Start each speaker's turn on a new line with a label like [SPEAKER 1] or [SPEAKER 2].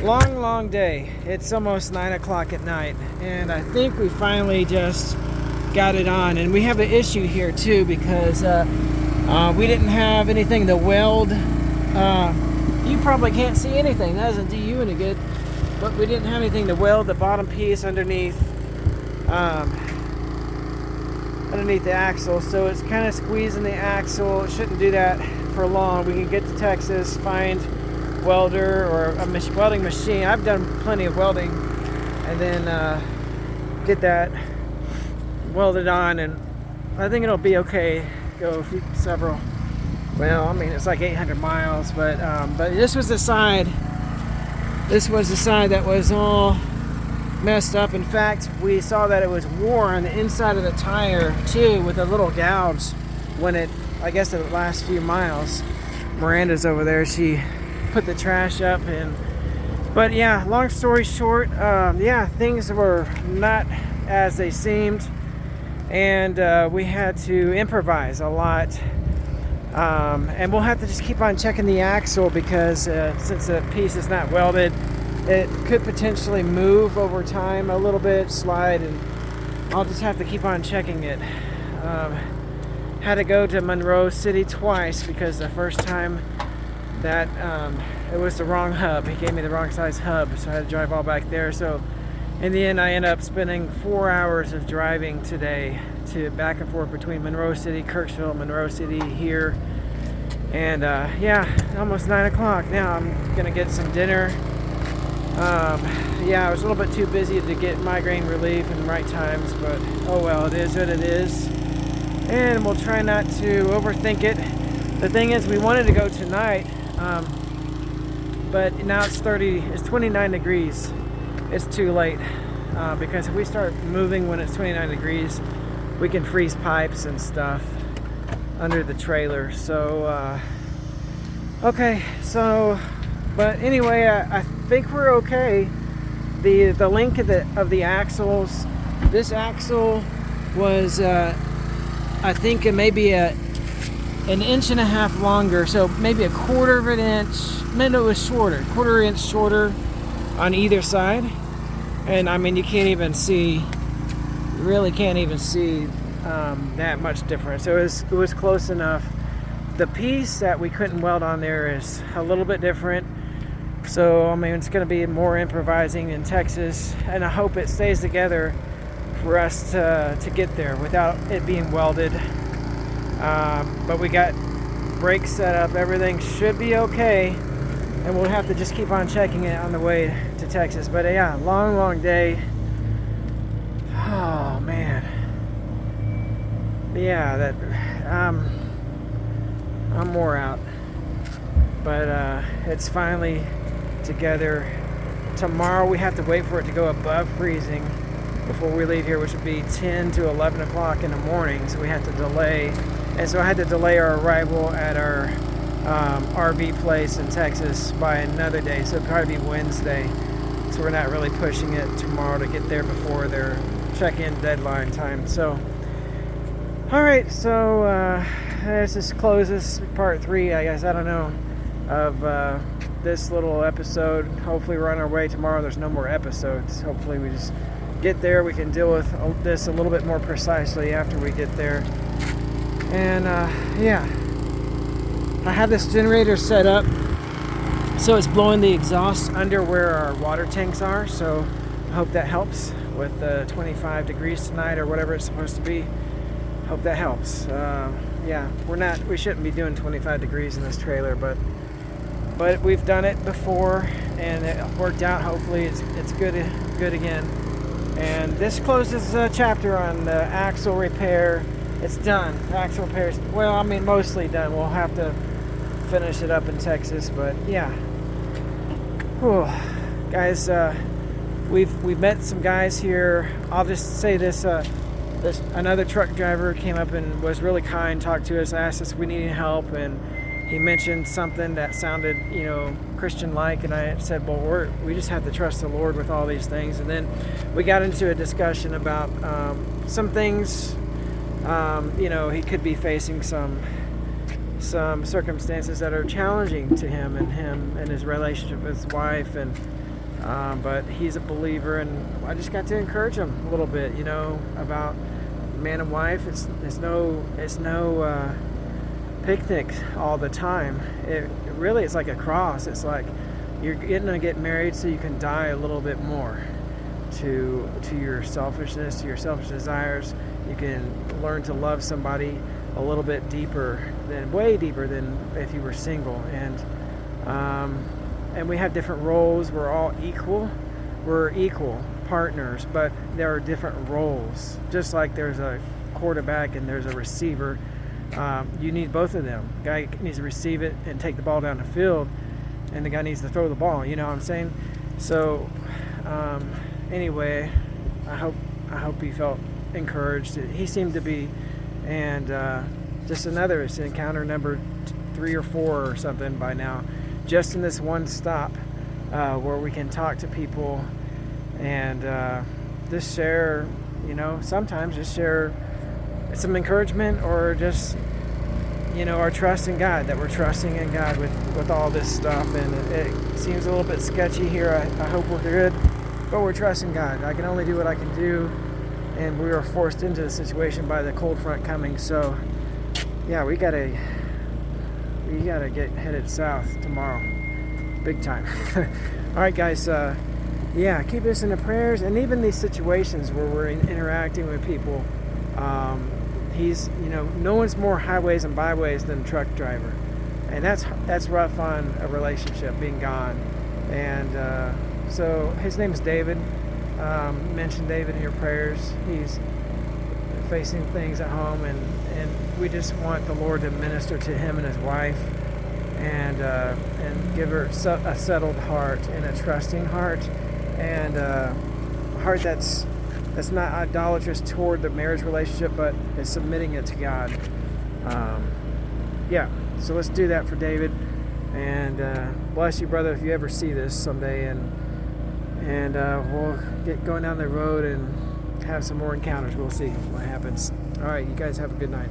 [SPEAKER 1] Long day. It's almost 9 o'clock at night, and I think we finally just got it on. And we have an issue here too because we didn't have anything to weld. You probably can't see anything. That doesn't do you any good. But we didn't have anything to weld the bottom piece underneath the axle, so it's kind of squeezing the axle. It shouldn't do that for long. We can get to Texas, find welder or a welding machine. I've done plenty of welding, and then get that welded on, and I think it'll be okay. Well, I mean, it's like 800 miles, but this was the side that was all messed up. In fact, we saw that it was worn on the inside of the tire too, with a little gouge when I guess the last few miles. Miranda's over there, she put the trash up. But yeah, long story short, things were not as they seemed, and we had to improvise a lot. And we'll have to just keep on checking the axle because since the piece is not welded, it could potentially move over time a little bit, slide, and I'll just have to keep on checking it. Had to go to Monroe City twice because the first time that it was the wrong hub. He gave me the wrong size hub, so I had to drive all back there. So in the end, I ended up spending 4 hours of driving today to back and forth between Monroe City, Kirksville, Monroe City here. And almost 9 o'clock now. I'm gonna get some dinner. I was a little bit too busy to get migraine relief in the right times, but oh well, it is what it is. And we'll try not to overthink it. The thing is, we wanted to go tonight, but now it's 29 degrees. It's too late, because if we start moving when it's 29 degrees, we can freeze pipes and stuff under the trailer. So, but anyway, I think we're okay. The length of the axles, this axle was I think maybe an inch and a half longer, so maybe a quarter of an inch. No, it was shorter, quarter inch shorter on either side. And I mean, you really can't even see that much difference. It was close enough. The piece that we couldn't weld on there is a little bit different. So, I mean, it's going to be more improvising in Texas, and I hope it stays together for us to get there without it being welded. But we got brakes set up. Everything should be okay, and we'll have to just keep on checking it on the way to Texas. But yeah, long day. Oh, man. Yeah, I'm wore out. But it's finally together. Tomorrow we have to wait for it to go above freezing before we leave here, which would be 10 to 11 o'clock in the morning. So we have to delay. And so I had to delay our arrival at our RV place in Texas by another day. So it'll probably be Wednesday. So we're not really pushing it tomorrow to get there before their check-in deadline time. So, all right. So this just closes part 3, I guess. I don't know, of this little episode. Hopefully we're on our way tomorrow. There's no more episodes. Hopefully we just get there. We can deal with this a little bit more precisely after we get there. And I have this generator set up so it's blowing the exhaust under where our water tanks are. So I hope that helps with 25 degrees tonight or whatever it's supposed to be. Hope that helps. We shouldn't be doing 25 degrees in this trailer, but we've done it before and it worked out. Hopefully it's good again. And this closes a chapter on the axle repair. It's done. The axle repair is, well, I mean, mostly done. We'll have to finish it up in Texas, but yeah. Whew. Guys, we've met some guys here. I'll just say this. Another truck driver came up and was really kind, talked to us, asked us if we needed help, and he mentioned something that sounded, Christian-like, and I said, well, we just have to trust the Lord with all these things. And then we got into a discussion about some things. He could be facing some circumstances that are challenging to him and his relationship with his wife, and But he's a believer, and I just got to encourage him a little bit, about man and wife. It's no picnic all the time. It really is like a cross. It's like you're going to get married so you can die a little bit more to your selfishness, to your selfish desires. You can learn to love somebody a little bit way deeper than if you were single. And we have different roles. We're all equal. We're equal partners, but there are different roles. Just like there's a quarterback and there's a receiver, you need both of them. Guy needs to receive it and take the ball down the field, and the guy needs to throw the ball. You know what I'm saying? So anyway, I hope he felt encouraged. He seemed to be, and just it's encounter number 3 or 4 or something by now, just in this one stop where we can talk to people and just share, sometimes just share some encouragement, or just our trust in God, that we're trusting in God with all this stuff. And it seems a little bit sketchy here. I hope we're good, but we're trusting God. I can only do what I can do, and we were forced into the situation by the cold front coming. So yeah, we gotta get headed south tomorrow, big time. All right, guys. Keep us in the prayers, and even these situations where we're interacting with people. No one's more highways and byways than a truck driver, and that's rough on a relationship, being gone. And so his name is David. Mention David in your prayers. He's facing things at home, and we just want the Lord to minister to him and his wife, and give her a settled heart and a trusting heart, and a heart that's not idolatrous toward the marriage relationship, but is submitting it to God. So let's do that for David, and bless you, brother, if you ever see this someday, and we'll get going down the road and have some more encounters. We'll see what happens. All right, you guys have a good night.